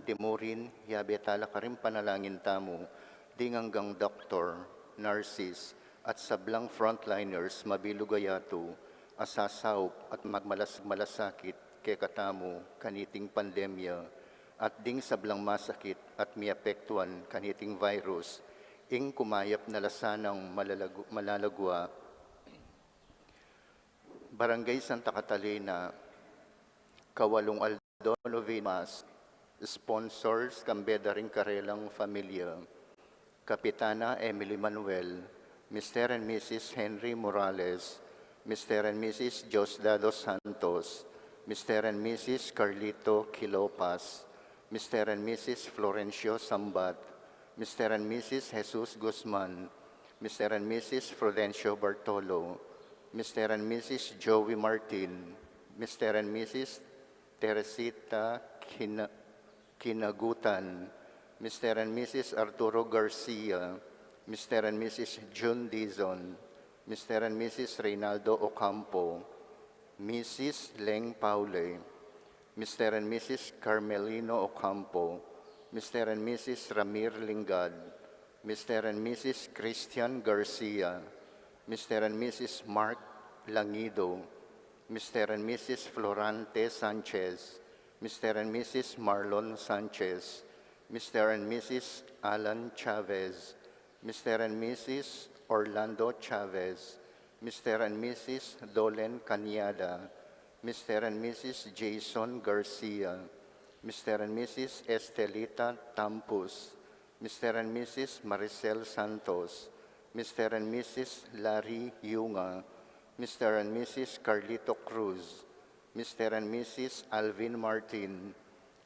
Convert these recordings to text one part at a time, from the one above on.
antimurin, yabetala ka rin panalangin tamo, dinganggang doktor, nurses, at sablang frontliners mabilugayato, asasaup at magmalasakit kay katamo kaniting pandemya, at ding sablang masakit at miapektuan kaniting virus, ing kumayap na lasanang malalagwa, Barangay Santa Catalina, Kawalung ALDO, Novenas, sponsors Kambeda ring Karelang Familia, Kapitana Emily Manuel, Mr. and Mrs. Henry Morales, Mr. and Mrs. Josdado Santos, Mr. and Mrs. Carlito Quilopas, Mr. and Mrs. Florencio Sambat, Mr. and Mrs. Jesus Guzman, Mr. and Mrs. Prudencio Bartolo, Mr. and Mrs. Joey Martin, Mr. and Mrs. Teresita Kinagutan, Mr. and Mrs. Arturo Garcia, Mr. and Mrs. June Dizon, Mr. and Mrs. Reynaldo Ocampo, Mrs. Leng Paule, Mr. and Mrs. Carmelino Ocampo, Mr. and Mrs. Ramir Lingad, Mr. and Mrs. Christian Garcia, Mr. and Mrs. Mark Langido, Mr. and Mrs. Florante Sanchez, Mr. and Mrs. Marlon Sanchez, Mr. and Mrs. Alan Chavez, Mr. and Mrs. Orlando Chavez, Mr. and Mrs. Dolen Cañada, Mr. and Mrs. Jason Garcia, Mr. and Mrs. Estelita Tampus, Mr. and Mrs. Maricel Santos, Mr. and Mrs. Larry Yunga, Mr. and Mrs. Carlito Cruz, Mr. and Mrs. Alvin Martin,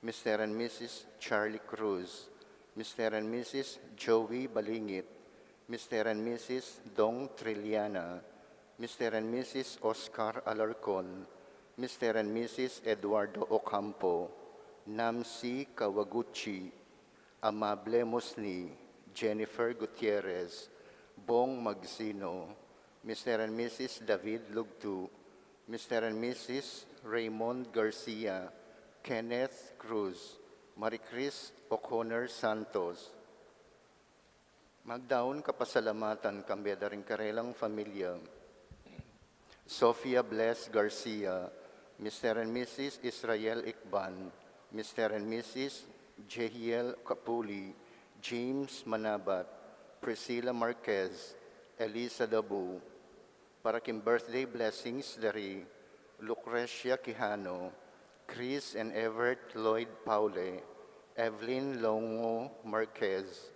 Mr. and Mrs. Charlie Cruz, Mr. and Mrs. Joey Balingit, Mr. and Mrs. Dong Trilliana, Mr. and Mrs. Oscar Alarcon, Mr. and Mrs. Eduardo Ocampo, Namsi Kawaguchi, Amable Musni, Jennifer Gutierrez, Bong Magsino, Mr. and Mrs. David Lugtu, Mr. and Mrs. Raymond Garcia, Kenneth Cruz, Maricris O'Connor Santos. Magdaon kapasalamatan Kambeda ring Karelang Familia, Sofia Bless Garcia, Mr. and Mrs. Israel Ikban, Mr. and Mrs. Jehiel Kapuli, James Manabat, Priscilla Marquez, Elisa Dabu, para kim birthday blessings dari Lucrecia Quijano, Chris and Everett Lloyd Paule, Evelyn Longo Marquez.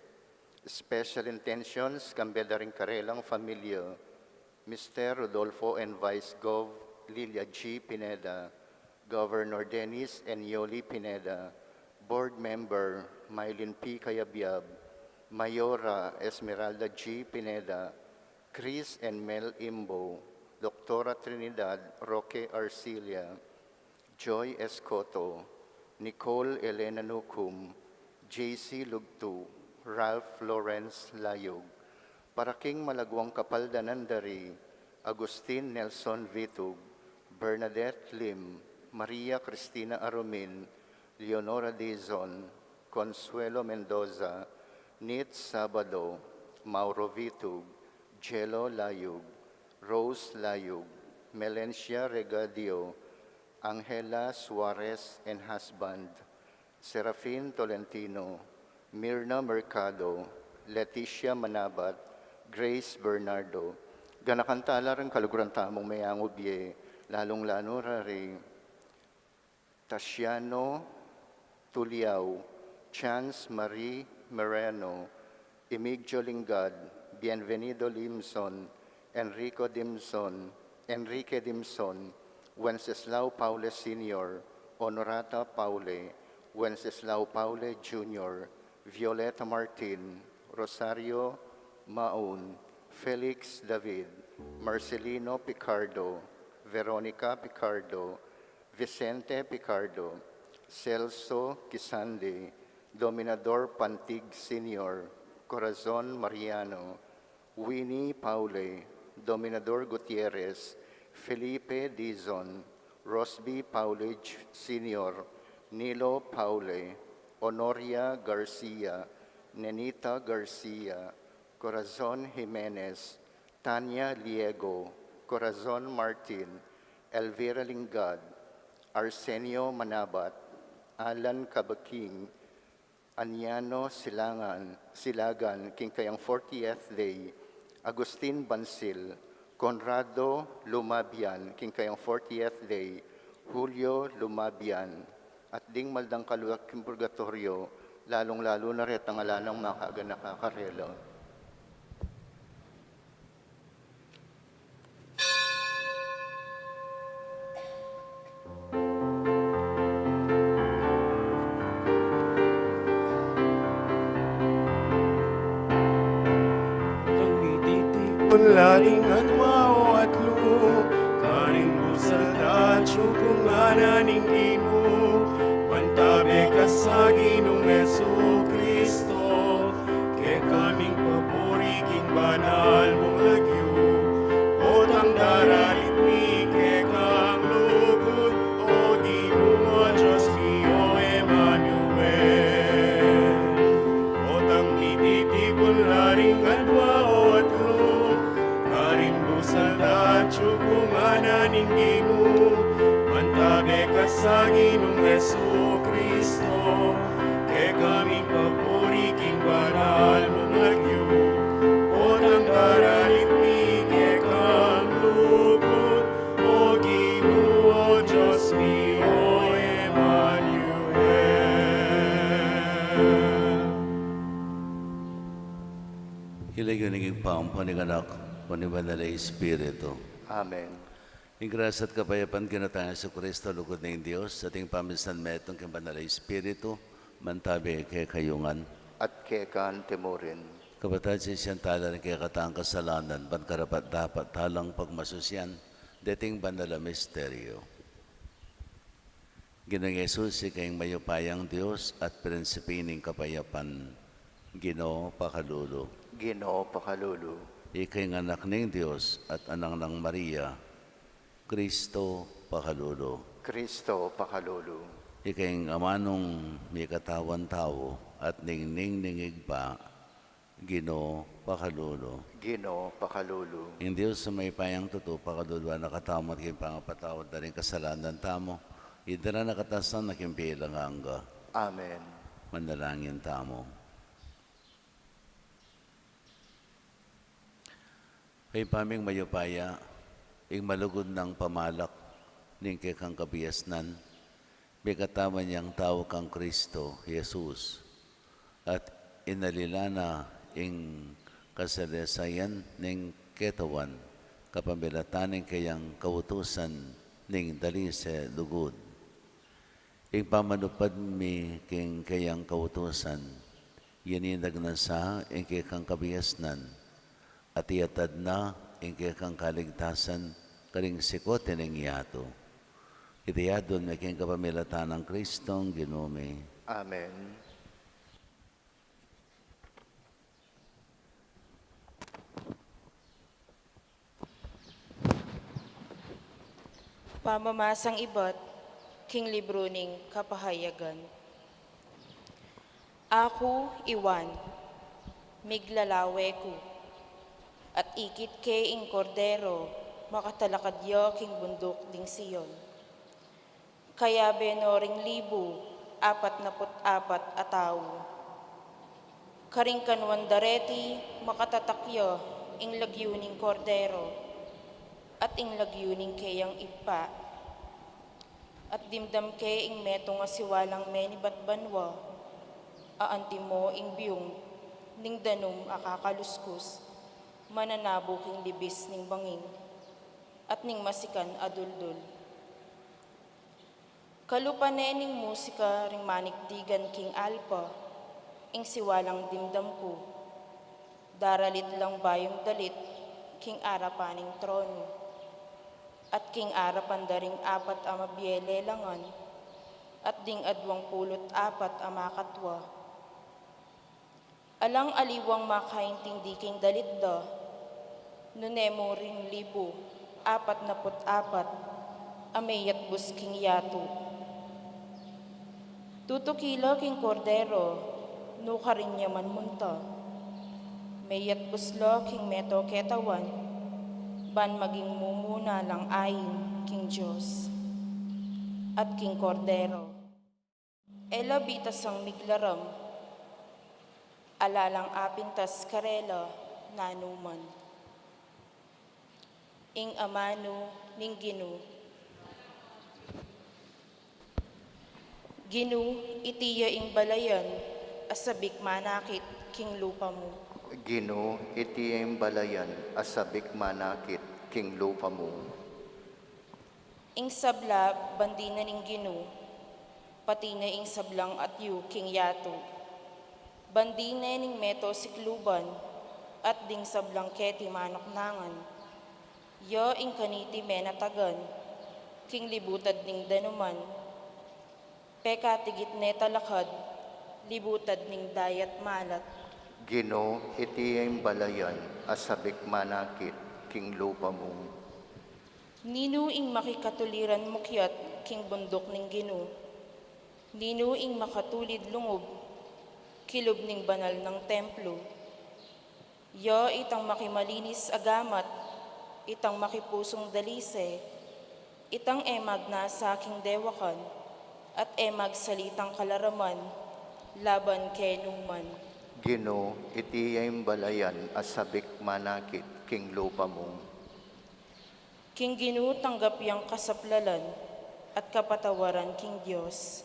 Special intentions Kambeda ring Karelang Familia, Mr. Rodolfo and Vice Gov. Lilia G. Pineda, Governor Dennis and Yoli Pineda, Board Member Mylene P. Kayabyab, Mayora Esmeralda G. Pineda, Chris and Mel Imbo, Doctora Trinidad Roque Arcilia, Joy Escoto, Nicole Elena Nucum, J.C. Lugtu, Ralph Lawrence Layog, Paraking Malagwang Kapaldanan dari, Agustin Nelson Vitug, Bernadette Lim, Maria Cristina Arumin, Leonora Dizon, Consuelo Mendoza, Nit Sabado, Mauro Vitug, Jello Layug, Rose Layug, Melencia Regadio, Angela Suarez and husband, Serafin Tolentino, Mirna Mercado, Leticia Manabat, Grace Bernardo. Ganakantala rin kaluguran tamong mayangobye, lalong-lano rari, Tasiano Tuliao, Chance Marie Moreno, Emigdio Lingad, Bienvenido Limson, Enrique Dimson, Wenceslao Paule Sr., Honorata Paule, Wenceslao Paule Jr., Violeta Martin, Rosario Maun, Felix David, Marcelino Picardo, Veronica Picardo, Vicente Picardo, Celso Quisande, Dominador Pantig Sr., Corazon Mariano, Winnie Paule, Dominador Gutierrez, Felipe Dizon, Rosby Paule Sr., Nilo Paule, Honoria Garcia, Nenita Garcia, Corazon Jimenez, Tanya Liego, Corazon Martin, Elvira Lingad, Arsenio Manabat, Alan Cabaking, Anyano Silagan, Kinkayang 40th Day, Agustin Bansil, Conrado Lumabian, Kinkayang 40th Day, Julio Lumabian, at ding maldang kaluwak ng purgatorio, lalong-lalo na rin ang alanang makaaga nakakarelo. Laling at mao at lu, karing busal at kung ananing inu, pantabe ka sa Ginong Hesu Kristo, ke kaming papuri king banal mong lagyo, otang daralit mi ke kang lugod, o Ginoo Diyos mi o Emmanuel, otang ititipon laring at mao at lu, kung ananing Ginoo, mantabe ka sa Ginong Hesu Kristo, ke kaming papuri king banal mong lagyo, otang daralit mi ke kang lugod, o Ginoo Diyos mi o Emmanuel. Hilagyo naging pampaninganak, Panibanala Espiritu. Amen. Ang grasya at kapayapaan kinatanga sa Kristo, lugod na yung Diyos, sa ating pamisan metong kang Banala Espiritu, mantabi kay kayungan. At kekan temurin. Kapatid sa siyang tala ng kaya kataang kasalanan, ban karapat dapat talang pagmasusyan, dating Banala Misteryo. Ginong Yesus, ikayong mayupayang Diyos at prinsipining kapayapan, Ginoo Pakalulu. Ginoo Pakalulu. Ikay ng anak ng Diyos at anak ng Maria, Kristo Pakalulu. Kristo Pakalulu. Ikay ng amanong may katawan tao at ningning ningigpa, Ginoo Pakalulu. Ginoo Pakalulu. Ang Diyos sa may payang tuto, Pakalulu, nakatamot kayong pangapatawad na rin kasalanan tamo, idara nakatasan na kimpilang hangga. Amen. Manalangin tamo. Kay paming mayupaya, ing malugod ng pamalak, ning kang kabiyasnan, may katama niyang tao kang Kristo, Jesus, at inalilana ing kasalasayan ning ketawan, kapamilataning kayang kautusan ning dali sa lugod. Ing pamanupad mi king kayang kautusan, yaninag na sa ing kang kabiyasnan, at iatad na ang kang kaligtasan karing sikote ng iyato. Itiyadon na king kapamilatan ng Kristong Ginome. Amen. Pamamasang iba't king libro ning kapahayagan. Ako, Iwan, miglalawe ko, at ikit ke ing kordero, makatalakadyo king bundok ding Siyon. Kaya benoring 1,044 ataw. Karing kanwan dareti, makatatakyo ing lagyuning kordero, at ing lagyuning kayang ipa. At dimdam ke ing metong asiwalang menibat banwa, aanti mo ing biyong, ning danum akakaluskus, mananabo king libis ning banging, at ning masikan aduldul. Kalupane ning musika ring manikdigan king alpa, ing siwalang dimdam ko, daralit lang bayong dalit, king arapaning trono, at king arapan daring 4 amabyele langan, at ding 24 amakatwa. Alang aliwang makaintindi king dalit da, nunemo ring 1,044, amayat bus king yato. Tutukila king kordero, no karinyaman munta. Mayat buslo king meto ketawan, ban maging mumuna lang ayin king Diyos. At king kordero, ela bitas ang miglaram, alalang apintas karela nanuman. Ing amano ning Ginu. Ginu, itiya ing balayan, asabik manakit king lupa mo. Gino, itiyem balayan, asabik manakit, king lupa mo. Ing sabla, bandina ning Ginu, pati na ing sablang at yu king yato. Bandina ning meto sikluban, at ding sablang keti manoknangan. Yo ing kaniti menatagan, king libutad ning danuman. Peka tigit ne talakad, libutad ning dayat malat. Gino, itiyem balayan, asabik manakit, king lupa mo. Nino ing makikatuliran mukyat, king bundok ning Ginu. Nino ing makatulid lungob, kilob ning banal ng templo. Yo itang makimalinis agamat, itang makipusong dalise, itang emag na sa aking dewakan, at emag salitang kalaraman, laban kenuman. Gino, itiyem balayan, asabik manakit, king lupa mo. King Ginu tanggap yang kasaplalan, at kapatawaran king Diyos.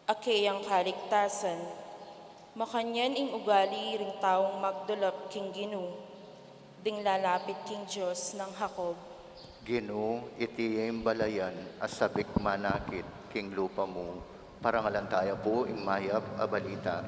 Akeyang kaligtasan, makanyan ing ugali ring taong magdulap king Ginu, ding lalapit king Diyos ng Hakob. Gino, itiyem balayan, asabik manakit, king lupa mo. Parangalan tayo po, ing mayap, abalita.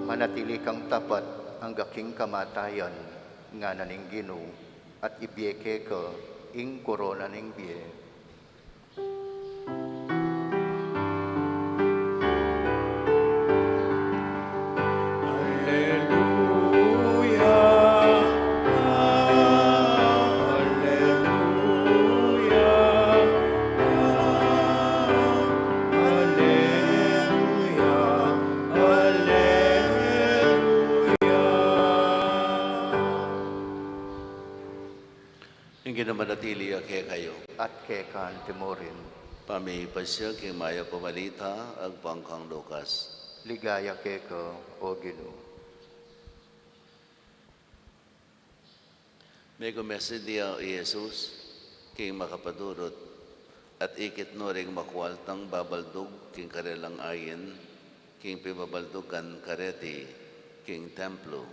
Manatili kang tapat hanggang king kamatayan, nga naning Gino, at ibiyeke ka, ing korona ning biye. Ginamanatili ake kayo. At kekan timorin, Pamipasya king maya pamalita, agpangkang Lukas. ligaya keka, o Gino. May message niya Jesus, king makapadurot, at ikit no ring makwaltang babaldog, king karelang ayin, king pibabaldugan kareti, king templo.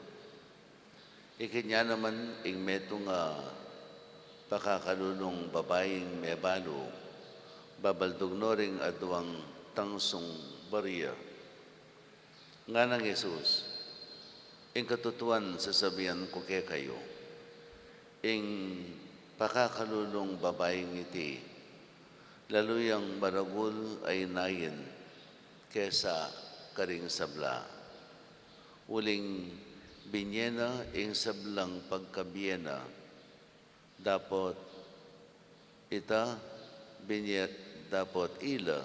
Ikit niya naman, ing meto nga, pakakalunong babaeng mebalo, babaldog no ring adwang tangsong bariya. Nga ng Jesus, ing katutuan sasabihan ko kay kayo, ing pakakalulong babaeng iti, laluyang maragul ay nayin kesa karing sabla. Uling binyena ing sablang pagkabiena, dapot ita dapot ila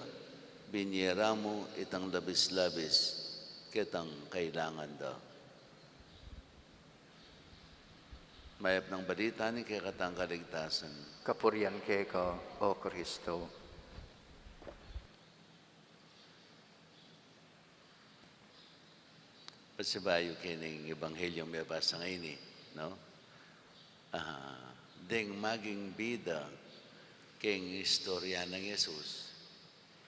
binyeramo itang labis-labis kitang kailangan da. Mayap ng balita ni kay katang kaligtasan. Kapurian keka, o Kristo. Pasibayo kining Ebanghelyong may basa ngayon no? Ding maging bida king istorya ng Jesus,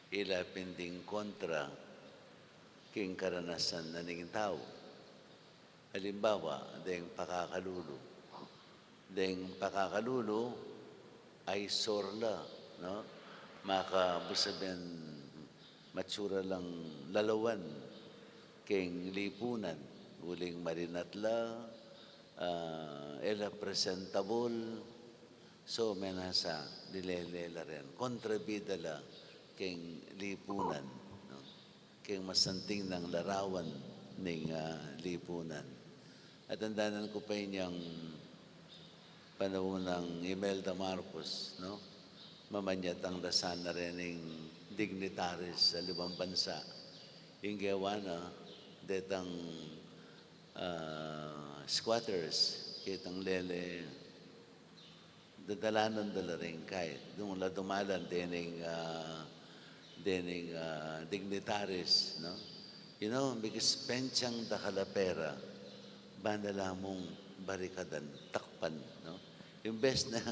ila pinding kontra king karanasan na ning tao. Halimbawa, deng pakakalulu. Deng pakakalulu ay sorla, no? Makabusaben matsura lang lalawan king lipunan, uling marinatla, ela presentable, so menasa dilelela rin. Kontrabida king lipunan, no? King masanting ng larawan ning lipunan. At andanan ko pa inyang panahon ng Imelda Marcos, no? Mamanyat ang dasan na rin ng dignitaries sa libang bansa. Inggawa na, detang squatters, kitang lele, dadalanan dala rin kahit. Doon la dumalan, dening dignitaries, no? You know, because pensyang dakalapera, bandala mong barikadan, takpan, no? Imbes na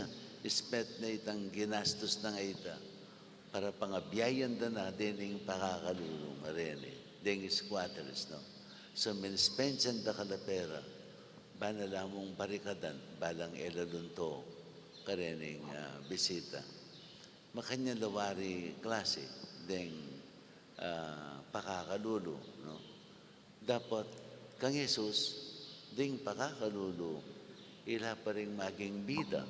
ispet na itang ginastos na nga ita para pangabiyayan na dening pakakalulong arene, deng squatters, no? So, minispensyang dakalapera, bandala mong barikadan, balang elalunto, karening bisita. Makanya lawari klase, deng pakakalulo, no? Dapat kang Jesus, ding pakakalulo, ila pa rin maging bida,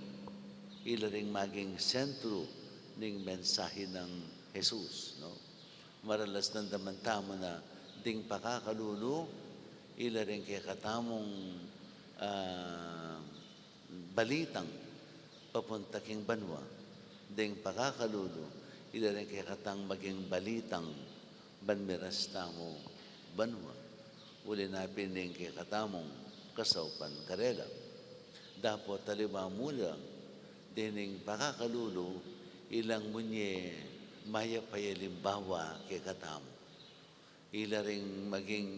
ila rin maging sentro ng mensahe ng Jesus, no? Maralas ng damantamo na ding pakakalulo, ila rin kaya katamong balitang papunta king banwa, ding pakakalulo, ila rin kaya katang maging balitang banmiras tamo banwa. Uli na pining kaya katamong kasaupan karela. Dapat taliba mula dining pakakalulo ilang munye maya payalimbawa kay katamo. Ila ring maging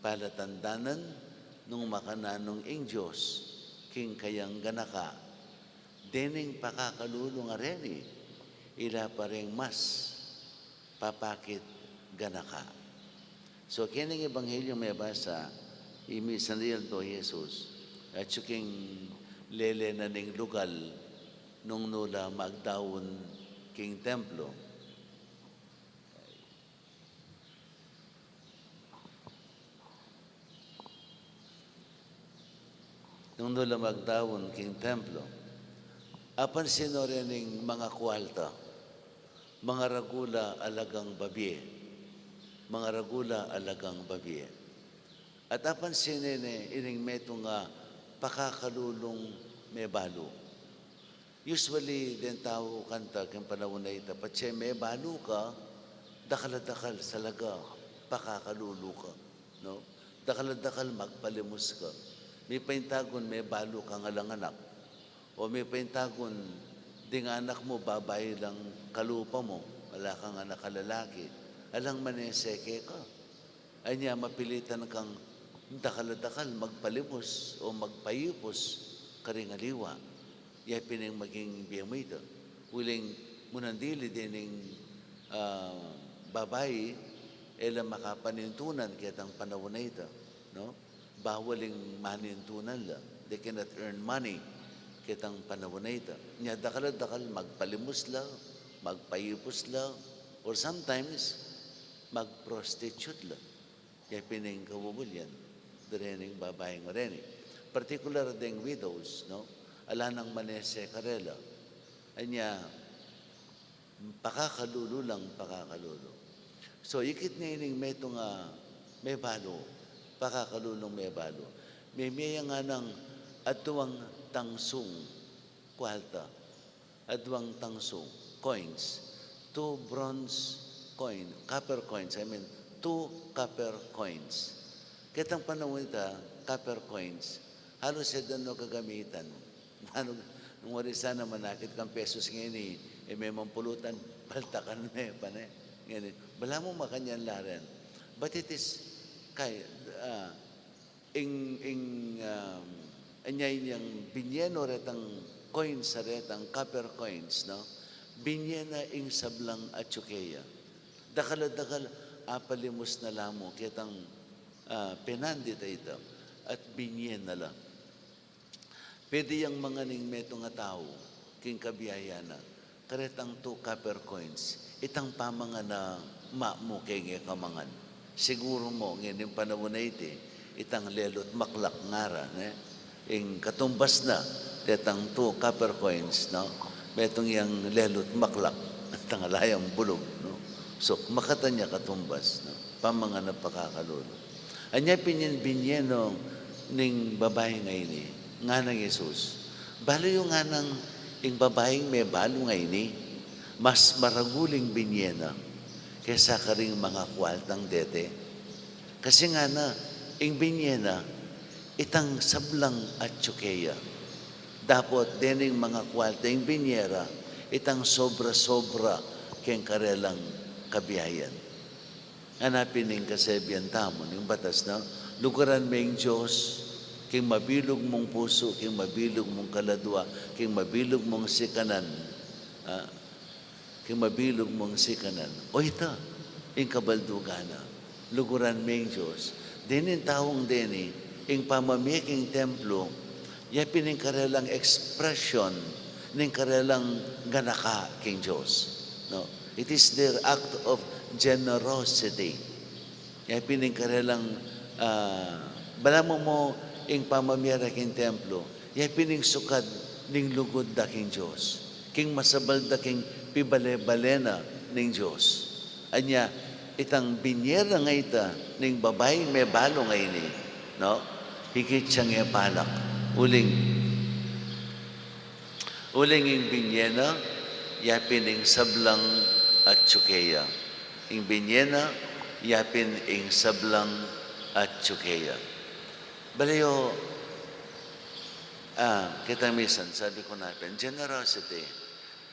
palatandanan nung makananong ing Diyos king kayang ganaka. Dining pakakalulo nga reni ila pa ring mas papakit ganaka. So, kining ebanghelyo may basa, imisanil to Jesus, at suking lele na ning lugal, nung nula magdawon king templo. Nung nula magdawon king templo, apan sino rin mga kwalta, mga ragula alagang babye, mga ragula alagang babye. At apan sinene ining meto nga pakakalulong may balo. Usually, den tao kanta kung panahon na ita, patse may balo ka, dakal-dakal salaga, pakakalulo ka. No? Dakal-dakal magpalimus ka. May paintagon may balo ka nga lang anak. O may paintagon, ding anak mo, babae lang kalupa mo, wala kang anak kalalaki. Alang maneseke ka. Ay niya, mapilitan kang dakal-dakal, magpalimos o magpayipos karingaliwa. Iya pining maging biyang mo ito. Uling munandili dining babae, ela makapanintunan kitang panahon na ito. No? Bawaling manintunan la. They cannot earn money kitang panahon na ito. Niya dakal-dakal, magpalimos lang, magpayipos lang, or sometimes, mag-prostitute lang. Kaya pining kawubulyan, direning babaeng mareni. Particular ding widows, no? Ala nang manese karela. Anya, pakakalulo lang, pakakalulo. So, ikit na ining meto nga may balo, pakakalulong may balo. May nga ng atuang tangsung, kwalta, atuang tangsung, coins, 2 bronze coin, copper coins, 2 copper coins. Kitang panahon ita, copper coins, halos siya doon kagamitan. Nung warisa naman nakit kang pesos ngayon may mampulutan, paltakan na panay. Ngayon, bala mo makanyan laren. But it is, anyay niyang binyeno retang coins sa retang copper coins, no? Binyena ing sablang atsukeya. Dakal-dakal apalimus na lamo, kitang penandita ito, at binyen na lang. Pwede yung mga ning meto nga tao, king kabiyayana, karetang 2 copper coins, itang pamanga na mo kay kamangan. Siguro mo, ngayon yung panahon na iti, itang lelot maklak ngara, ing katumbas na, itang 2 copper coins, no? Metong yung lelot maklak, itang alayang bulog, no? So, makatanya katumbas, no? Pamanga na pakakalulo. Anya binyen-binyeno ning babae ngayon, nga ng Yesus. Balo yung nga ng ing babaeng may balo ngayon, mas maraguling binyena kaysa karing mga kwaltang dete. Kasi nga na, ing binyena, itang sablang at tsukeya. Dapat dining mga kwalta, ing binyera, itang sobra-sobra keng karelang kabiyayan. Hanapin ning kasebian tamon, yung batas na, lugaran may Diyos, king mabilog mong puso, king mabilog mong kaladwa, king mabilog mong sikanan, king mabilog mong sikanan. O ita, ing kabaldugana, luguran may Diyos. Dinin taong dini, ing pamamiking templo, yapin ing karelang expression, ning karelang ganaka king Diyos. No? It is their act of generosity. Yapin ing karelang, balamo mo, ing pamamiyara king templo, yapin ing sukad ning lugod da king Diyos. King masabal da king pibale-balena ning Diyos. Anya, itang binyera nga ita, ning babaeng may balo nga ini, no? Higit siyang ipalak. Uling ing binyena, yapin ing sablang at tsukeya. Ing binyena, yapin ing sablang at tsukeya. Balayo, kita minsan, sabi ko natin, generosity.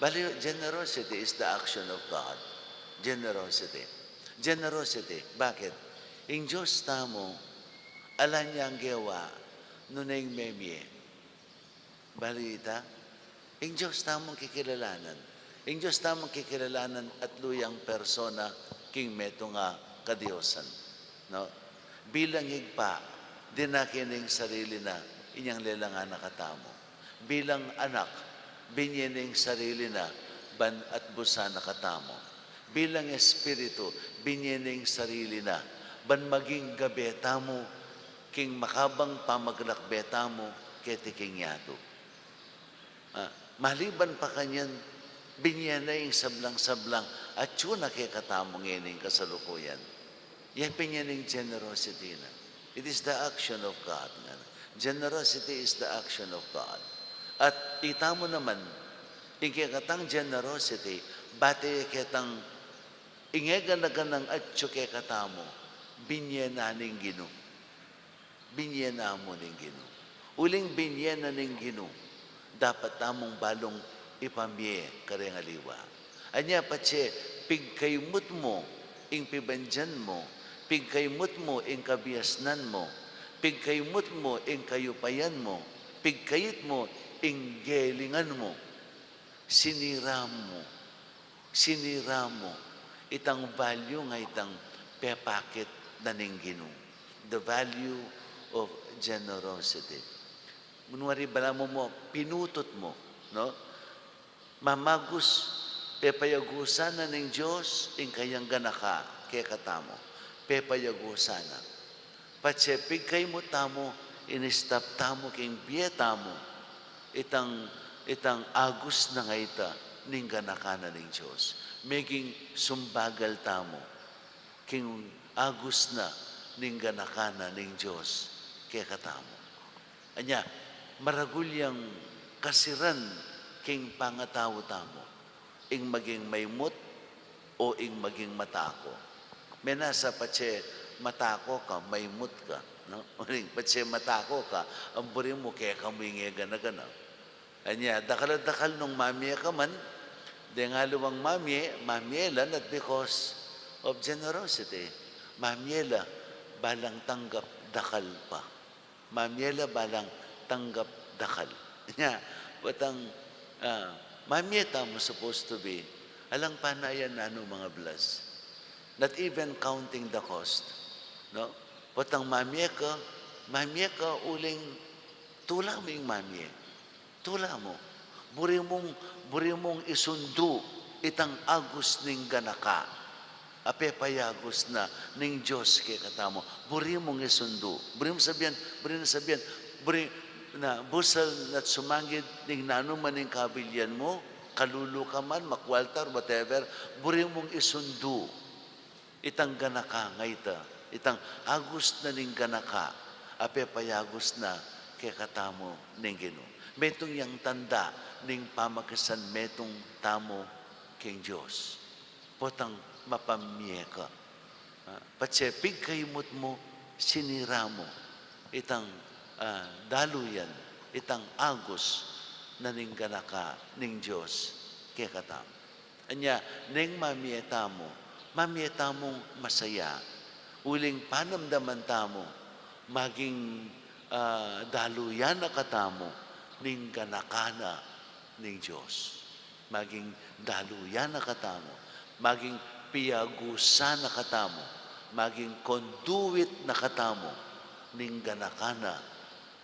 Balayo, generosity is the action of God. Generosity. Generosity. Bakit? Ing Diyos tamo, alam niya ang gawa, nunay memye. Balita? Ing Diyos tamong kikilalanan. Ing Diyos tamong kikilalanan at luyang persona, king meto nga kadiyosan. No? Bilang higpa, dinakining sarili na inyang lelangan nakatamo. Bilang anak, binyening sarili na ban at busa nakatamo. Bilang espiritu, binyening sarili na ban maging gabetamo, king makabang pamaglakbetamo, ketiking yato. Maliban pa kanyan, binyenay sablang-sablang at yun na kay katamong ining kasalukuyan. Yan binyening generosity na. It is the action of God. Generosity is the action of God. At itamo naman, ikikatang generosity, bati ikitang ingeganaganang at tsuke katamo, binyena ning ginu. Binyena mo ning ginu. Uling binyena ning ginu, dapat tamong balong ipamye karengaliwa. Anya patse, pigkaymut mo, ing pibandyan mo, pigkaymut mo ing kabiyasnan mo, pigkaymut mo ing kayupayan mo, pigkayit mo ing gelingan mo, sinira mo, itang value nga itang pepakit na ninggino. The value of generosity. Munwari bala mo, pinutot mo, no? Mamagus, pepayagusan na ng Diyos, ing kayang ganaka, kaya katamo. Pepayagusana. Patsepig kay mo tamo, inistap tamo, king bieta mo, itang agus na nga ita, ning ganakana ng Diyos. Meging sumbagal tamo, king agus na, ning ganakana ng Diyos, kaya katamo. Anya, maragulyang kasiran, king pangatawo tamo, ing maging maymut, o ing maging matako. May nasa patse, matako ka, maymut ka. No? Patse matako ka, ang buri mo, kaya kamuingay gana-gana. Anya, dakal-dakal nung mamye ka man, di nga luwang mamyela, not because of generosity. Mamyela, balang tanggap dakal pa. Mamyela, balang tanggap dakal. Anya, batang, mamyeta mo supposed to be, alang panayan na ano mga blas. not even counting the cost. No? Potang mamye ka uling tula mo yung mamye. Tula mo. Buri mong isundo itang Agus ning ganaka. Ape payagos na ning Diyos kay katamo. Buri mong isundo. Buri na busal at sumangid ning nanuman ning kabilyan mo, kalulu ka man, makwaltar, whatever, buri mong isundo itang ganaka ngayta. Itang Agus na ning ganaka. Ape payagos na kay katamo ning Ginoo. Metong yang tanda ning pamakasan metong tamo king Diyos. Potang mapamye ka. Patsepig kayimot mo, sinira mo. Itang daluyan, itang Agus na ning ganaka ning Diyos kay katam. Anya, ning mamieta mong masaya. Uling panamdaman tamo, maging daluyan na katamo ning ganakana ning Diyos. Maging daluyan na katamo, maging piyagusan na katamo, maging conduit na katamo ning ganakana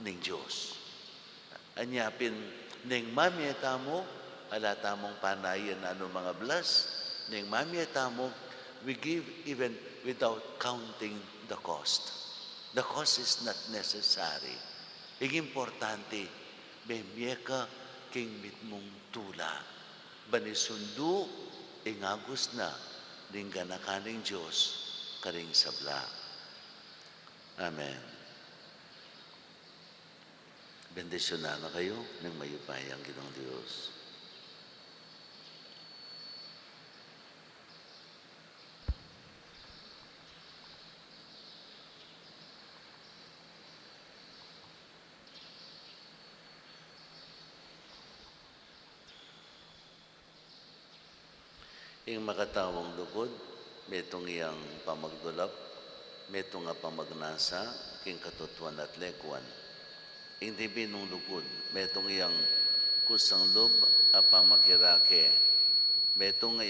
ning Diyos. Anyapin ning mamiyeta mo, alata mong panayan ano mga blas, ning mamiyeta mo, we give even without counting the cost. The cost is not necessary. Importante, may miyeka king mitmong tula. Banisundu, ingagos na, ning ganakaning Diyos, karing sabla. Amen. Bendisyonan na kayo ng mayupayang Ginoong Diyos. Ing makatawang lugod, metong iyang pamagdulap, metong nga pamagnasa, king katutuan at lekuan. Ing dibi nung lugod, metong iyang kusang lub, apamakirake, metong nga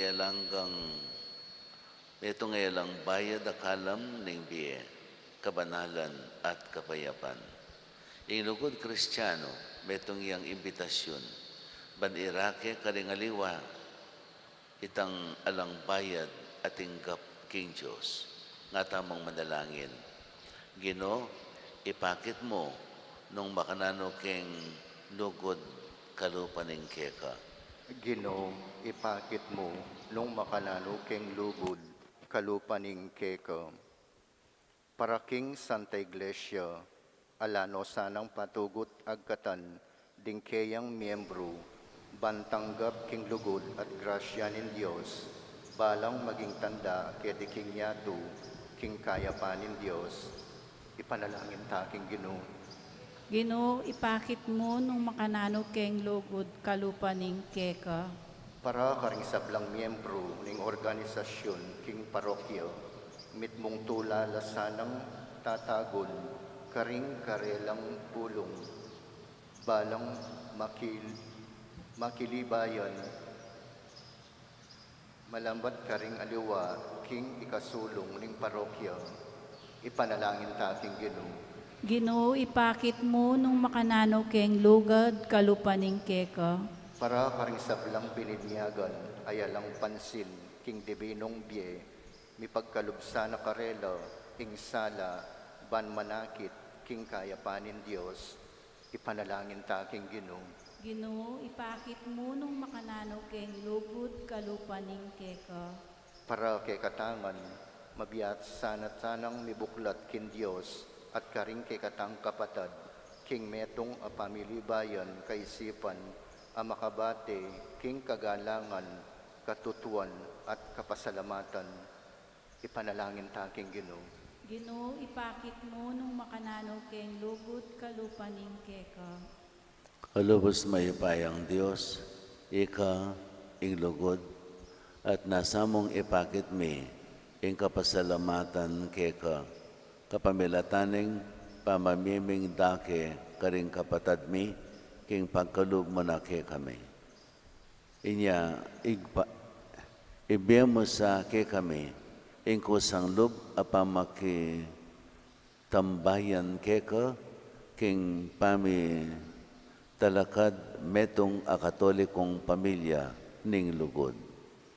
yalang bayad akalam ning biye, kabanalan at kapayapan. Ing lugod Kristiyano, metong iyang imbitasyon, banirake karingaliwa, itang alang bayad at inggap king Diyos, nga tamang manalangin. Ginoo, ipakit mo nung makanano king lugod kalupaning keka. Ginoo, ipakit mo nung makanano king lugod kalupaning keka. Para king Santa Iglesia, alano sanang patugot agkatan ding kayang miyembro, bantanggap king lugod at grasya nin Diyos, balang maging tanda kaya di king yato, king kayapanin Diyos, ipanalangin ta king Ginoo. Ginoo, ipakit mo nung makanano keng lugod kalupaning keka. Para karing sablang miyembro ning organisasyon king Parroquia, mitmong tula lasanang tatagon, karing karelang pulong, balang makilibayan, malambat karing aliwa, king ikasulong ning Parroquia, ipanalangin ta king Ginoo. Ginoo, ipakit mo nung makanano keng lugod kalupaning keka. Para karing sablang pinidniagan, ayalang pansin, king dibinong biye, mipagkalubsa na karela, ing sala, ban manakit, king kayapanin Diyos, ipanalangin ta king Ginoo. Ginoo, ipakit mo nung makanano keng lugod kalupaning keka. Para kay katangan, mabiyat sanat sanang mibuklat kin Diyos, at karing kay katang kapatad, king metong apamilibayan kaisipan, amakabate, king kagalangan, katutuan at kapasalamatan, ipanalangin ta king Ginoo. Ginoo, ipakit mo nung makanano keng lugod kalupaning keka. Kalubos mayupayang Diyos, ika ing lugod, at nasamong ipakit mi, ing kapasalamatan keka, kapamilataning pamamiming dake, karing kapatad mi, king pagkalub mo na ke kami. Inya, ibiyam mo sa ke kami, ingkusang lub apamaki tambayan keka king pami talakad metong akatolikong pamilya ning lugod.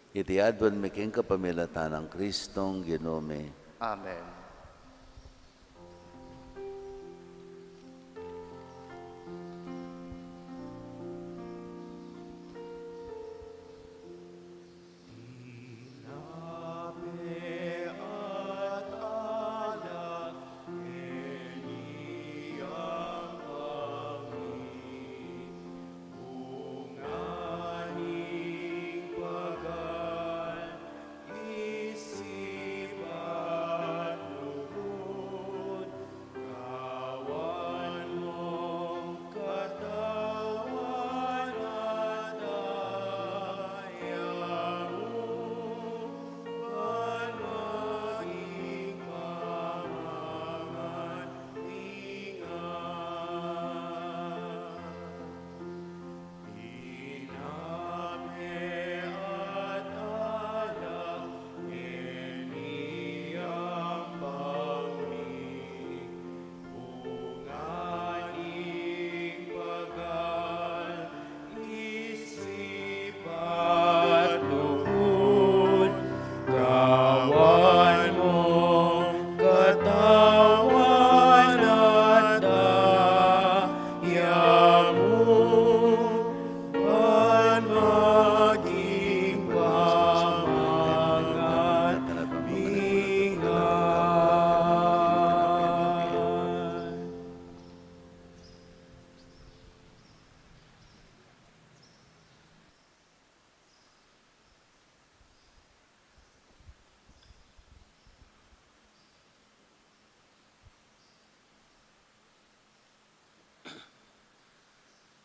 Iti adwan miking kapamilatan ng Kristong Ginome. Amen.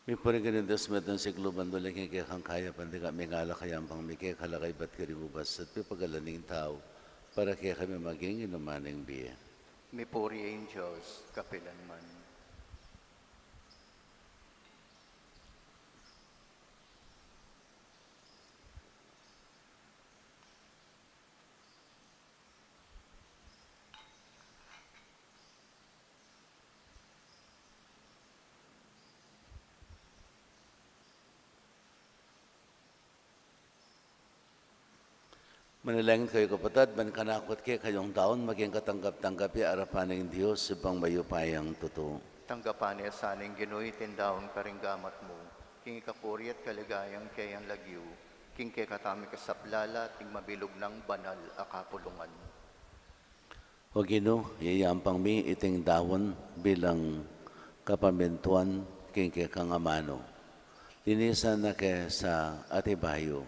Mi puri kini Diyos metong siklo bandole kaya kaya kang kaya pandiga may ngala kayang pang may kaya kalakay ba't karibubas at pipagalaning tao para kaya kami maging inumaning biya. Mi puri angels, kapilanman. Manalangin kayo kapatid, man kanakot kayo kayong taon, maging katanggap-tanggap ya arapan ng Diyos sa pangmayupayang totoo. Tanggapan niya sa aning ginuy tindaon karinggamat mo, king ikapuri at kaligayang kayang lagyo, king kay katami kasaplala, ting mabilog ng banal akapulungan. O Gino, yayampang mi iting dawon bilang kapamintuan king kay kangamano. Linisan na kay sa atibayo,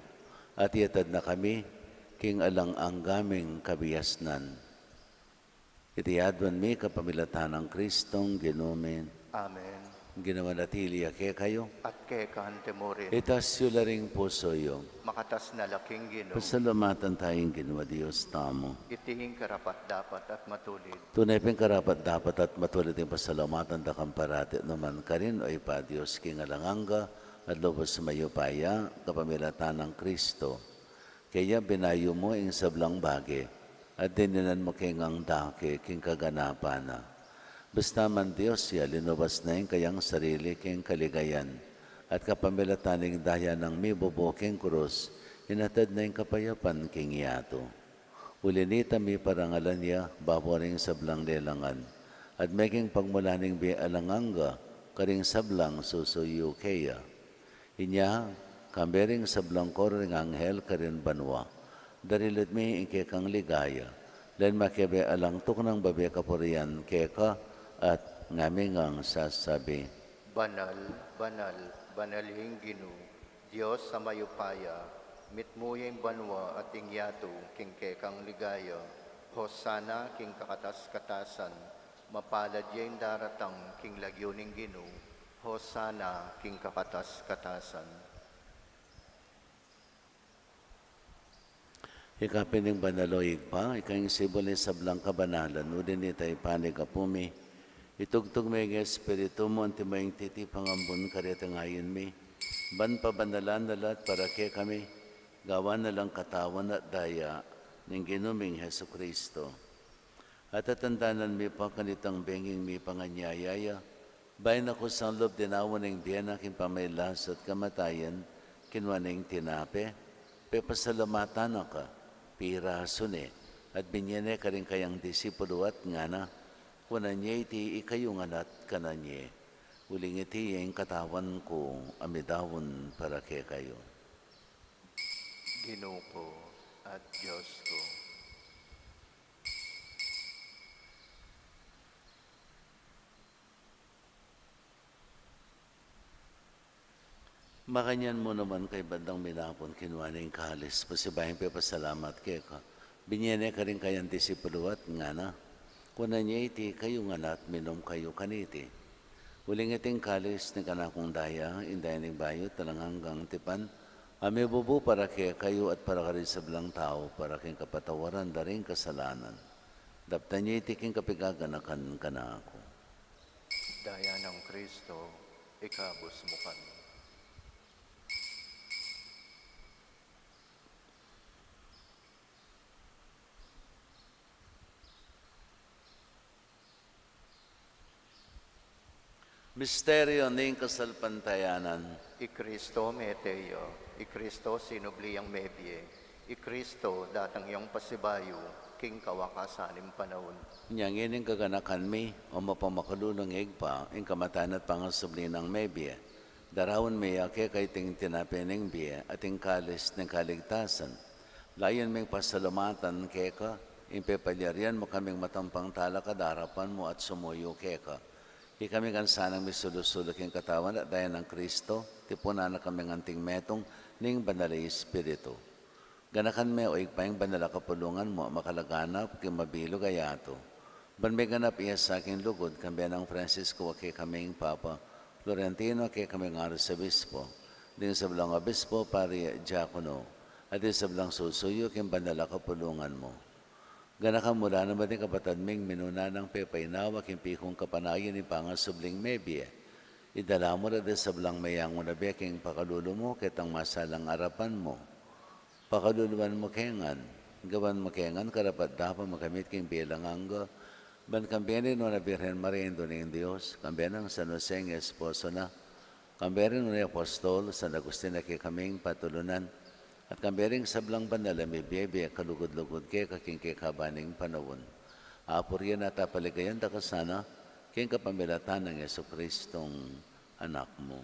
at yatad na kami, king alang ang gaming kabiyasnan. Itiyadwan mi kapamilatan ng Kristong Ginome. Amen. Ginawa natili ake kayo. At kay kahantemorin, Itas yung laring puso yung. makatas na laking gino, Pasalamatan tayong ginawa Diyos tamo. itingin karapat dapat at matulid. Tunay ping karapat dapat at matulit yung pasalamatan da kang parati naman ka rin o ipa Diyos king alanganga at lubos sa mayupaya kapamilatan ng Kristo. Kaya binayo mo ang sablang bagi at dininan mo king ang dake king kaganapan na. Basta man Diyos siya linubas na yung kayang sarili king kaligayan at kapamilataning daya ng mibubo king krus inatad na yung kapayapan king iyato. Ulinita mi parangalan niya baboring sablang lelangan at making pagmulaning bi alanganga karing sablang susuyo kaya. Inya kambering sablang koring anghel karin banwa. Darilit mi ike kang ligaya. Len makebe alang tuk ng babi kapurian keka at ngamingang sasabi. Banal, banal, banalhing gino, Diyos sa mayupaya, mitmuyeng banwa at ingyato, king kekang ligaya, Hosana king kakatas-katasan, mapalad yung daratang king lagyuning gino, Hosana king kakatas-katasan. Ikapining banaloig pa, ikang sibulis sa blang kabanalan, udin itay panig apumi. Itugtog may espiritu mo, antimayang titi pangambun karitangayin mi. Ban pa banalan nalat para ke kami, gawa na lang katawan at daya, ng ginuming Heso Kristo. At tatandanan mi pa kanitang benging mi panganyayaya, bayan ako sa loob dinawan ng biyana kin pamaylas at kamatayan, kinwaning tinape, pepasalamatan ka, pirasune, at binyene ka rin kayang disipulo at ngana, kunanye iti ikayong alat kananye, uling iti yung katawan ko, amidawon para kay kayo. Ginoo ko at Diyos ko. Makanyan mo naman kay bandang minapon kinwaning kahalis, pasibahin pa pasalamat kay ka. Binyene ka rin kayang disipulo at ngana, kunanye iti kayong alat minom kayo kaniti. Uling iting kalis ni kanakong daya, inday ning bayo, talang hanggang tipan, ame bubu para kay kayo at para ka rin sa belang tao, para king kapatawaran da rin kasalanan. Daptan niya iti king kapigaganakan ka na ako. Daya ng Kristo, ikabos mo kami. Misteryo ning kasalpantayanan. I Kristo meteo, I Kristo sinubliyang mebye, I Kristo datang iyong pasibayo, king kawakasanim panahon. Nyang ining kaganakan mi, o mapamakadulong igpa, ing kamatan at pangasubli ng mebye. Darawon mi ake kay ting tinapining biye, at ing kalis ng kaligtasan. Layon ming pasalamatan keka, ing pepalyarian mo kaming matampang talakadarapan mo at sumuyo keka. Di kami kansanang misulusulok yung katawan at daya ng Kristo, tipuna na kami nganting metong ning banalay Espiritu. Ganakan me o igpayang banala kapulungan mo, makalaganap, kimabilo gayato. Ban may ganap iya sa aking lugod, kambiyan ng Francisco, kay kaming Papa Florentino, kay kaming Arzobispo, din sa belang Obispo, pari Diakono, at din sa belang susuyo, king banala kapulungan mo. Ganakan mula naman din kapatad ming minuna ng pepainawa kimpikong kapanayan ni pangasubling mebye. Idala mo na din sa belang mayang mo na beking pakalulo mo kitang masalang arapan mo. Pakaluluan mo kengan, gawan mo kengan karapat dapat makamit king bilanganga. Ban kambiyanin no na Birhen Maria Indoning Diyos, kambiyanin ng San Jose ng Esposo na, kambiyanin no na Apostol, San Agustin na kaming patulunan, at kambiyaning sablang banala may biyebe kalugod-lugod kay kaking kabaning panawon. Apor yan at apaligayan da kasana, king kapamilatan ng Yesu Kristong anak mo.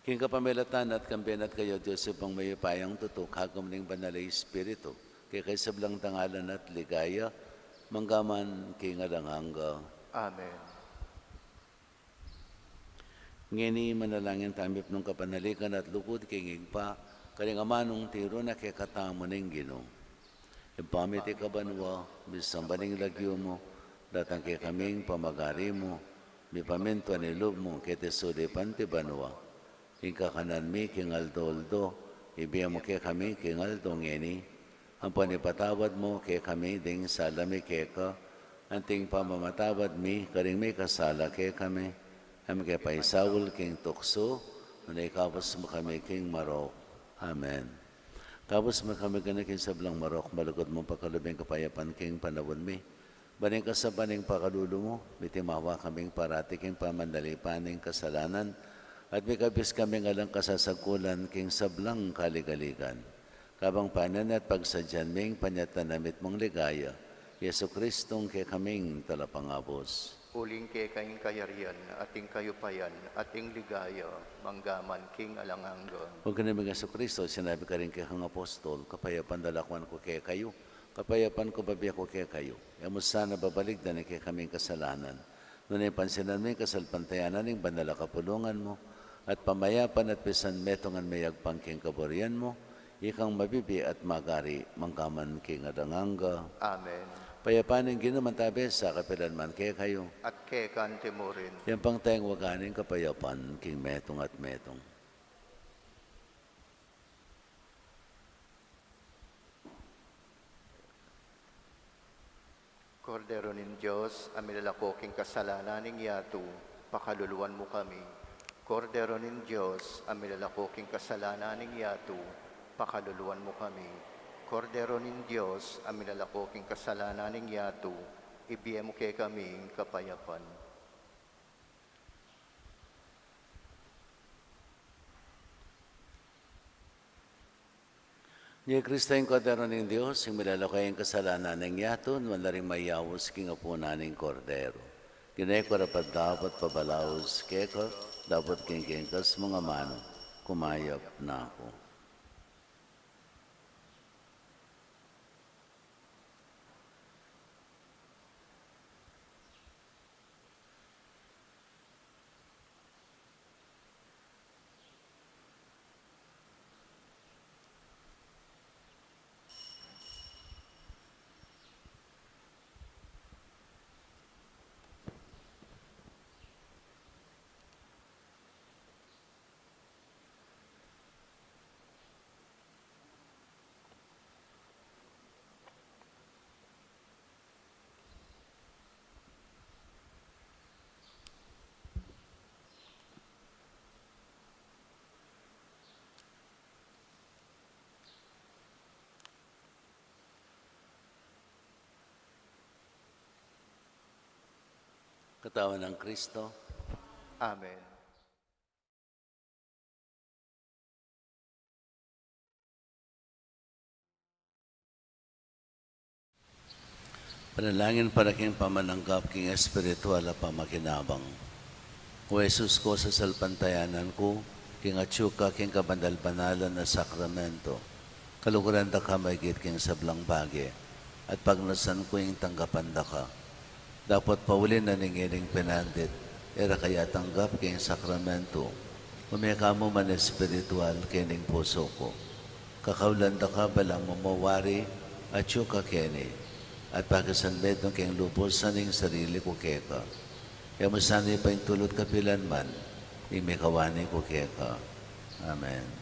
King kapamilatan at kambiyan at kayo, Diyos, upang may payang tutok, hagom ning banalay Espiritu, kay sablang tangalan at ligaya, manggaman king alanghanga. Amen. Ngini manalangin tamip nung kapanalikan at lukod kingig pa, kaling amanong tiro na kay katamo ning Ginoo. Ipamiti ka banwa, bisang baning lagyo mo, datang kay kaming pamagari mo, mi paminto ni loob mo, kay tesuri panti banwa. Ika kanan mi king aldo, ibiya mo kay kami king aldo ngini, ang panipatawad mo kay kami ding salami kay ka, anting pamamatawad mi, karing may kasala kay kami, kami kay paisawul king tukso, na ikapos mo kami king marok. Amen. Kapos mo kami king sablang marok, malugod mong pakalubing kapayapan king panawon mi. Baning kasabaning pakalulo mo, bitimawa kaming parati king pamandalipaning kasalanan, at may kabis kaming alang kasasagkulan king sablang kaligaligan. Kabang panan at pagsadyan ming panyatanamit mong ligaya, Yesu Kristong kay kaming talapangabos. Uling kay kaing kayarian, ating kayupayan, ating ligaya, manggaman king alanghanga. Huwag ka namin Yesu Kristo, sinabi ka rin kay kang apostol, kapayapan dalakwan ko kay kayo, kapayapan ko babiya ko kay kayo. Yamus sana babalik na kay kaming kasalanan. Ngunit pansinan mo yung kasalpantayanan ng banala kapulungan mo, at pamayapan at pisan metongan mayagpang king kaburian mo, ikang mabibi at magari, mangkaman king adanganga. Amen. Payapanin ginamantabi sa kapilanman kay kayo. At kay kantimurin. Yan pang tayong waganing kapayapan, king metong at metong. Kordero nin Diyos, amilalako king kasalanan ning yatu, pakaluluan mo kami. Kordero nin Diyos, amilalako king kasalanan ning yatu, pakaluluwan mo kami. Kordero nin Diyos, ang minalakoking kasalanan ng yato, ibiye mo kay kaming kapayapan. Ni Kristo yung Kordero ng Diyos, yung milalakay ang kasalanan ng yaton, wala rin mayawos king apo naning Kordero. Kinay ko rapat dapat pabalaos, keko, dapat kingkingkas mga mano, kumayap na ako. Katawan ng Kristo. Amen. Panalangin para king pamananggap king espiritual at pamakinabang. O Jesus ko sa salpantayanan ko, king atsyuka king kabandal-banalan na sakramento, kalukuran da ka maigit king sablang bagi, at pagnasan ko yung tanggapan da ka. Dapat paulin na ningiling pinandit, era kaya tanggap king sakramento, umeka mo man espiritual kining puso ko. Kakaulan da ka balang mamawari, atsyuka kini, at pagkasanbed ng king lubos sa ning sarili ko keka. Kaya masanay pa yung tulot kapilan man, imikawani ko keka. Amen.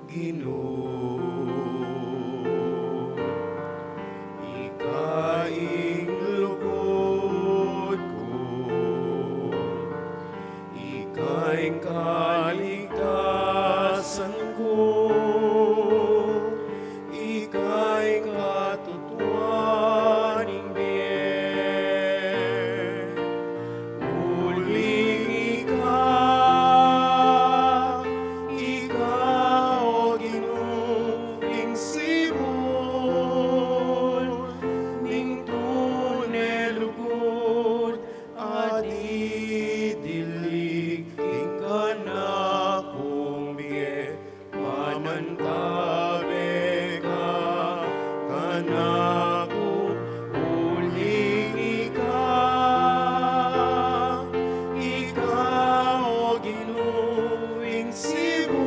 Ginoo, ikaing lugod ko, ikaing kaligtasan ko, ikaing katutuaning biyen. Uling ikaw o Ginoong Simon, ning tunay lugod at idilig king kanakong biye, pamantabe ka kanako. Uling ikaw o Ginoong Simon,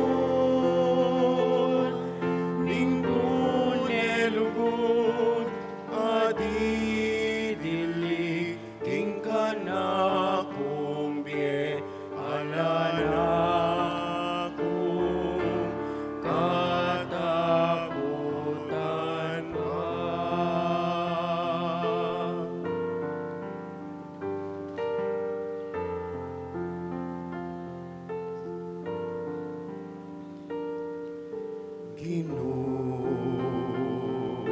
ning tunay lugod at idilig king kanakong biye, alala kong katakutan ka. Ginoo,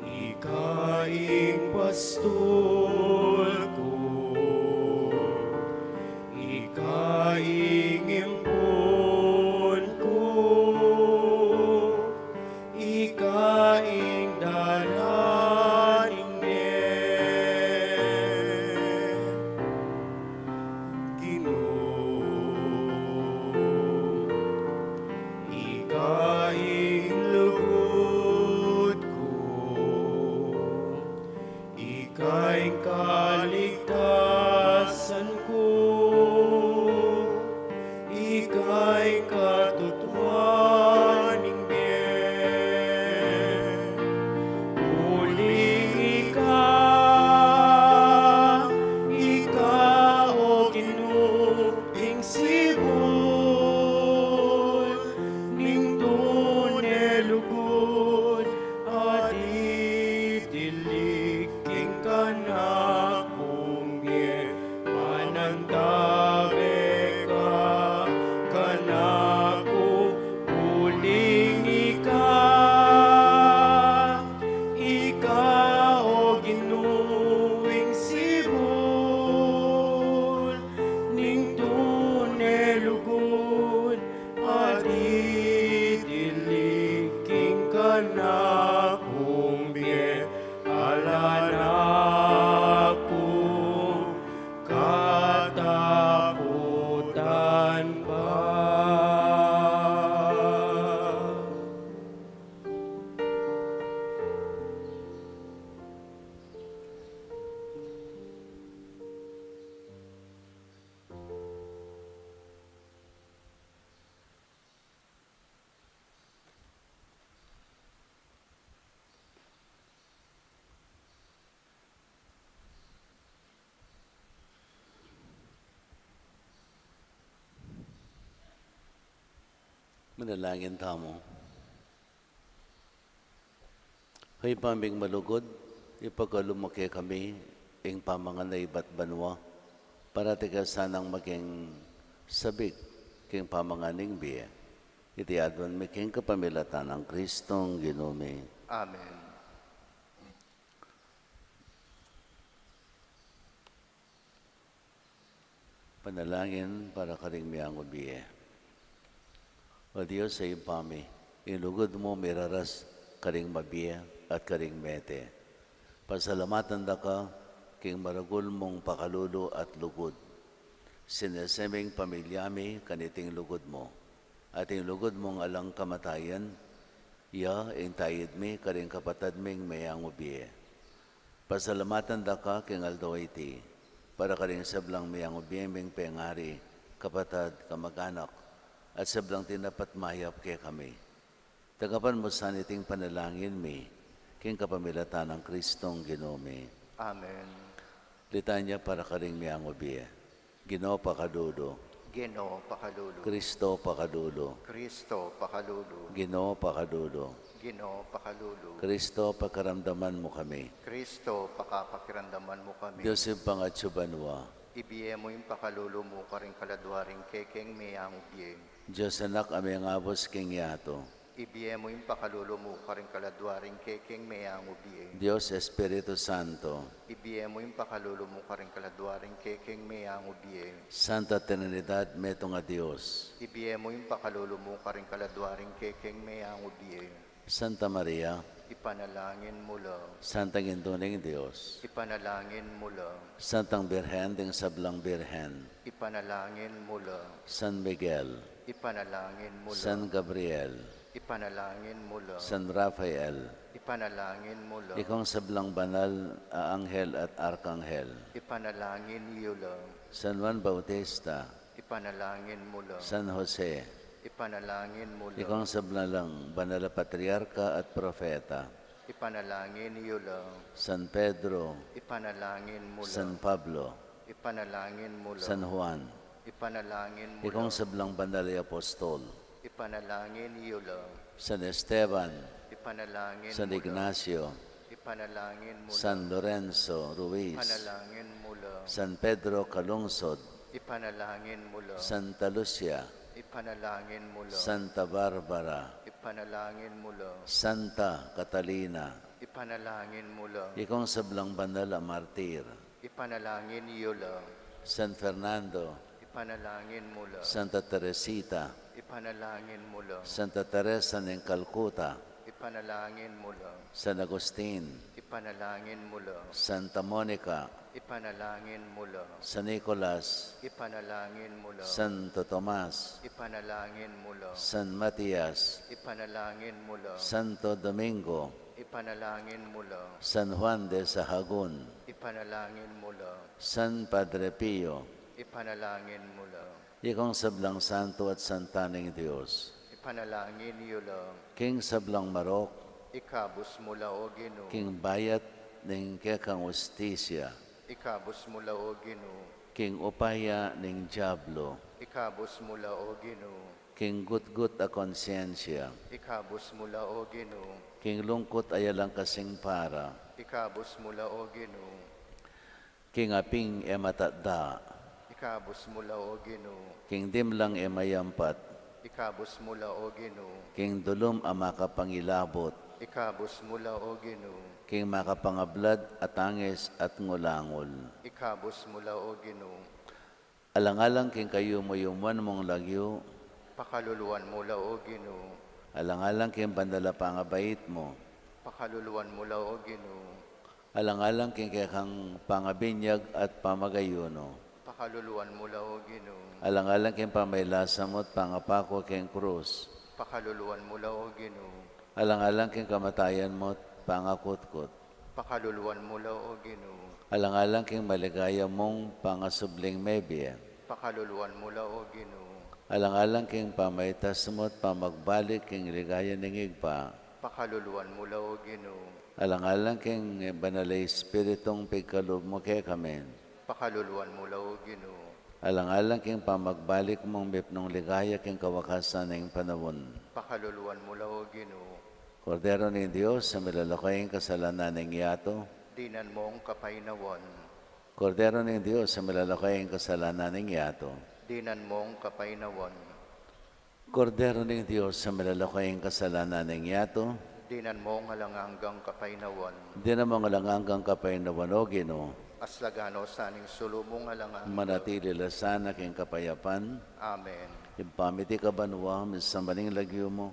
ikaing pastol ko, ikaing impon ko, ikaing dalaning niya. Ginoo, ikaing lugod ko, ikaing kaligtasan ko, ikaing katutuaning biyen. Uling ikaw o Ginoong Simon, Manalangin tamo. Hay paming malugod, ipagkalumaki kami, ing pamangan na iba't banwa, para tiga sanang maging sabik, king pamanganing biya. Iti adwan miking kapamilatan ng Kristong Ginumi. Amen. Panalangin para karing miyang ubiye. O Diyos sa impami, inugod mo miraras karing mabiya at karing mete. Pasalamatan da ka, king maragul mong pakalulu at lugod. Sineseming pamilyami kaniting lugod mo. Ating lugod mong alang kamatayan, ya ing tayid mi karing kapatad ming mayang ubiye. Pasalamatan da ka, king ALDO iti, para karing sablang mayang ubiye ming pengari, kapatad, kamag-anak, at sablang tinapat mayap kay kami. Tagapan mo saniting panalangin mi, king kapamilatan ng Kristong Ginumi. Amen. Litanya para karing miyang ubiye. Ginoo pakadudo, Ginoo pakalulu. Kristo pakadudo, Kristo pakalulu. Ginoo pakadudo, Ginoo pakalulu. Kristo pakaramdaman mo kami. Kristo pakapakirandaman mo kami. Diyos yung pangatsubanwa, Ibiye mo yung pakalulu mo karing kaladwaring kekeng mayang ubiye. Diyos anak aming abos king yato, Ibiye mo yung pakalulu mo karing kaladwaring kekeng mayang ubiye. Diyos Espiritu Santo, Ibiye mo yung pakalulu mo karing kaladwaring kekeng mayang ubiye. Santa Trinidad metong a Diyos, Ibiye mo yung pakalulu mo karing kaladwaring kekeng mayang ubiye. Santa Maria, Ipanalangin mo lang. Santang Induning Diyos, Ipanalangin mo lang. Santang Birhen ding Sablang Birhen, Ipanalangin mo lang. San Miguel, Ipanalangin mo lang. San Gabriel, Ipanalangin mo lang. San Rafael, Ipanalangin mo lang. ikong sablang banal a anghel at arkanghel, Ipanalangin iyo lang. San Juan Bautista, Ipanalangin mo lang. San Jose, Ipanalangin mo lang. ikong sablalang banal na patriarka at profeta, Ipanalangin iyo lang. San Pedro, Ipanalangin mo San lang. Pablo, Ipanalangin mo lang. San Juan, Ipanalangin mo ikong lang. sablang banal na apostol, Ipanalangin iyo lang. San Esteban, Ipanalangin San mo lang. Ignacio, Ipanalangin mo lang. San Lorenzo Ruiz, Ipanalangin mo lang. San Pedro Calungsod, Ipanalangin mo lang. Santa Lucia, Ipanalangin mo lang. Santa Barbara, Ipanalangin mo lang. Santa Catalina, Ipanalangin mo lang. ikong sablang banal na martir, Ipanalangin iyo lang. San Fernando, Ipanalangin mo lang. Santa Teresita, Ipanalangin mo lang. Santa Teresa ng Calcutta, Ipanalangin mo lang. San Agustin, Ipanalangin mo lang. Santa Monica, Ipanalangin mo lang. San Nicolas, Ipanalangin mo lang. Santo Tomas, Ipanalangin mo lang. San Matias, Ipanalangin mo lang. Santo Domingo, Ipanalangin mo lang. San Juan de Sahagun, Ipanalangin mo lang. San Padre Pio, Ipanalangin mo lang. ikong sablang santo at santaning Diyos, Ipanalangin iyo lang. King sablang marok, Ikabos mo la o Ginoo. King bayat ng kekang ustisya, Ikabos mo la o Ginoo. King upaya ng Diablo, Ikabos mo la o Ginoo. King gutgut a konsyensya, Ikabos mo la o Ginoo. King lungkot ayalang kasing para, Ikabos mo la o Ginoo. King aping ematadda, Ikabos mo la o Ginoo. King dimlang emayampat, Ikabos mo la o Ginoo. King dulum a makapangilabot, Ikabos mo la o Ginoo. King makapangablad at angis at ngulangol. Ikabos mo la o Ginoo. Alang-alang king kayo mo yumuan mong lagyo, Pakaluluan mo la o Ginoo. alang-alang king bandala pangabait mo, Pakaluluan mo la o Ginoo. alang-alang king kekang pangabinyag at pamagayuno, Pakaluluan mo la o Ginoo. alang-alang king pamaylasa mo at pangapako king krus, Pakaluluan mo la o Ginoo. alang-alang king kamatayan mo at pangakutkot, Pakaluluan mo la o Ginoo. alang-alang king maligaya mong pangasubling mebye, Pakaluluan mo la o Ginoo. alang-alang king pamaytas mo at pamagbalik king ligaya ng igpa, Pakaluluan mo la o Ginoo. alang-alang king banalay espiritong pagkalob mo kay kamen, Pakaluluan mo la o Ginoo. Alang-alang king pamagbalik mong mipnong ligaya king kawakasan ng panahon. Pakaluluan mo lao Ginoo. Kordero ng Diyos sa milalakayang kasalanan ng yato. Dinan mong kapainawan. Kordero ng Diyos sa milalakayang kasalanan ng yato. Dinan mong kapainawan. Kordero ng Diyos sa milalakayang kasalanan ng yato. Dinan mong halanganggang kapainawan. Di namang alangang kapainawan o Ginoo. Aslagano saning sulubong halangang. Manatili lasan aking kapayapan. Amen. Impamiti ka banwa, sa maling lagyo mo.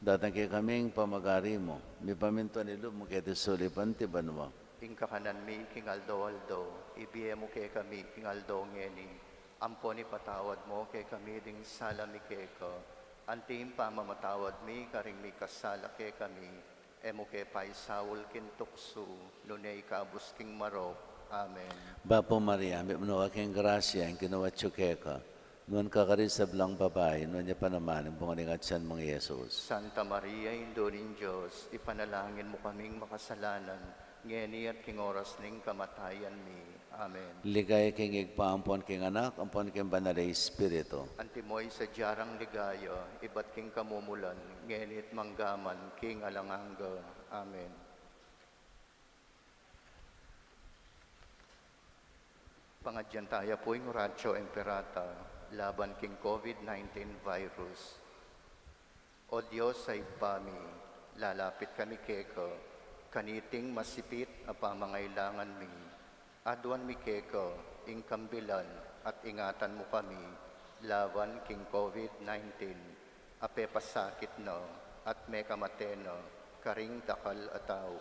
Datang kay kaming pamagari mo. Mi paminto nilo mo kaya sulipan ti banwa. Ing kakanan mi king aldo, ibiye mo kay kami king aldo ngeni. Ampo ni patawad mo kay kami ding sala mi keko. Antim pa mamatawad mi karing mi kasala kay kami. Emo kay paisawol kin tukso, lunay kabus king marok. Amen. Bapo Maria, may mano aking grasya, ang kinuwatso ka. Nuan kakarisab lang babae, nuan niya pa naman, ang bungalingatsan mong Yesus. Santa Maria, Indo ning Diyos, ipanalangin mo kaming makasalanan, ngeni at king oras ning kamatayan mi. Amen. Ligaya king igpaampon king anak, ampon king banalay Espiritu. Antimoy sa diyarang ligaya, iba't king kamumulan, ngenit manggaman, king alanganga. Amen. Pangadyan tayo po yung Ratio Imperata, laban king COVID-19 virus. O Diyos sa ipami, lalapit kami keko, kaniting masipit a pamangailangan mi. Adwan mi keko, ing kambilan at ingatan mo kami, laban king COVID-19, ape pasakit no, at may kamateno, karing takal ataw.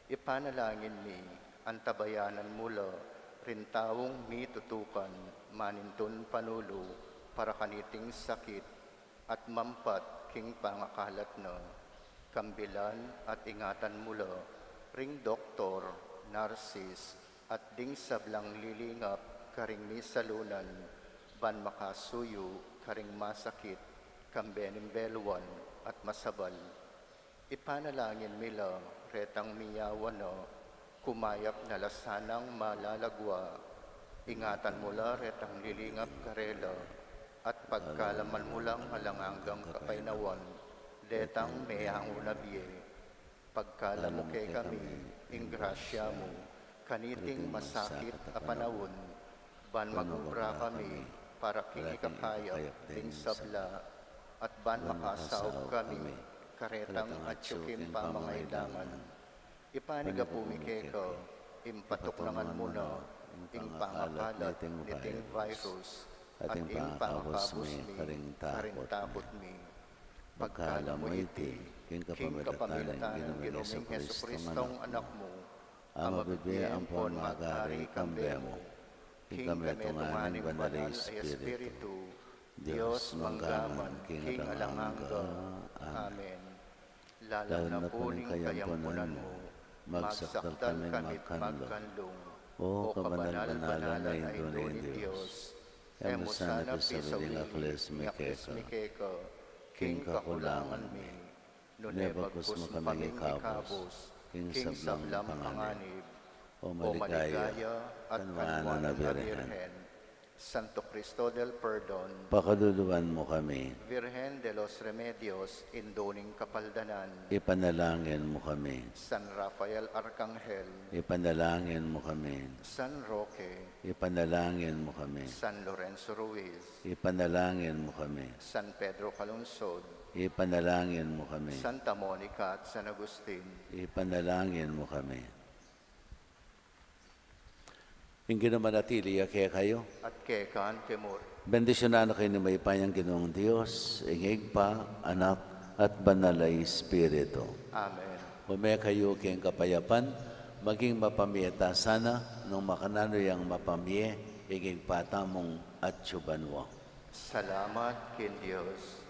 Ipanalangin mi, antabayanan mulo, rintawong mi tutukan, manintun panulo, para kaniting sakit, at mampat king pangakalat no. Kambilan at ingatan mulo, ring doktor, narsis, at ding sablang lilingap, karing mi salunan, ban makasuyo, karing masakit, kambening belwan, at masabal. Ipanalangin mila, retang miyawan no, kumayap na lasanang malalagwa, ingatan mula retang lilingap karela, at pagkalaman mulang halanganggang kapainawan, detang mayang unabye, pagkalam mo kay kami, ingrasya mo, kaniting masakit a panawon, ban magubra kami, para king ikakayap, ding sabla, at ban makasaog kami, karetang at syukim pamangailangan. Ipaniga pumikeko, impatok naman muna, ing pangakalat, niting virus, at ing pangakabos mi, karing takot mi. Pagkala mo iti, king kapamilatan ng ginuming Jesucristong anak mo, ang mabibigay ang pon magari kambemo. King kami tunganing banalay Espiritu, Diyos manggaman, king alanganga. Amen. Lalo na po ning kayampunan mo, magsakdal kami magkanlong, o kabanal-banalan na Indo ni Diyos. Emo sana pisawiling akles mikeka, king kakulangan mi, nunebagkus mo kaming ikabos, king sablang panganib, o maligaya at kanwana na Birhen, Santo Cristo del Perdon, Pakaduluan mo kami. Virgen de los Remedios, Indoning Kapaldanan, Ipanalangin mo kami. San Rafael Arcangel, Ipanalangin mo kami. San Roque, Ipanalangin mo kami. San Lorenzo Ruiz, Ipanalangin mo kami. San Pedro Calungsod, Ipanalangin mo kami. Santa Monica at San Agustin, Ipanalangin mo kami. Ingin naman natili kaya kayo. at Kekan Timur. Bendisyonan na kayo ni may panyang Ginoong Diyos, ingig pa, anak, at banal na Espiritu. Amen. Humaya kayo kayong kapayapan, maging mapamiyata sana, nung makanano yung mapamiye, ingig patamong at syubanwa. Salamat kin Diyos.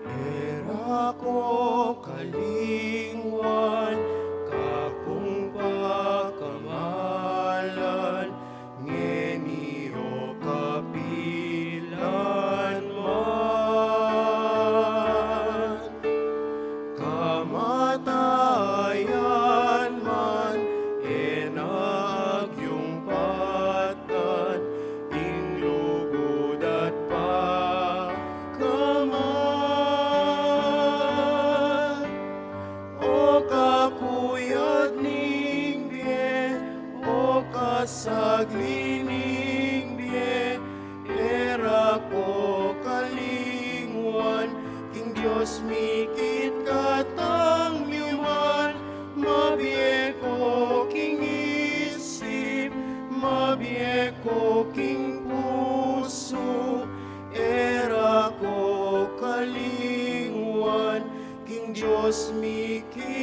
Era ko kalingwan, kakong pagkamalan, ngeniyo Diyos mikit katang yuman, mabieko king isip, mabieko king puso, era ko kalingwan, king Diyos mikit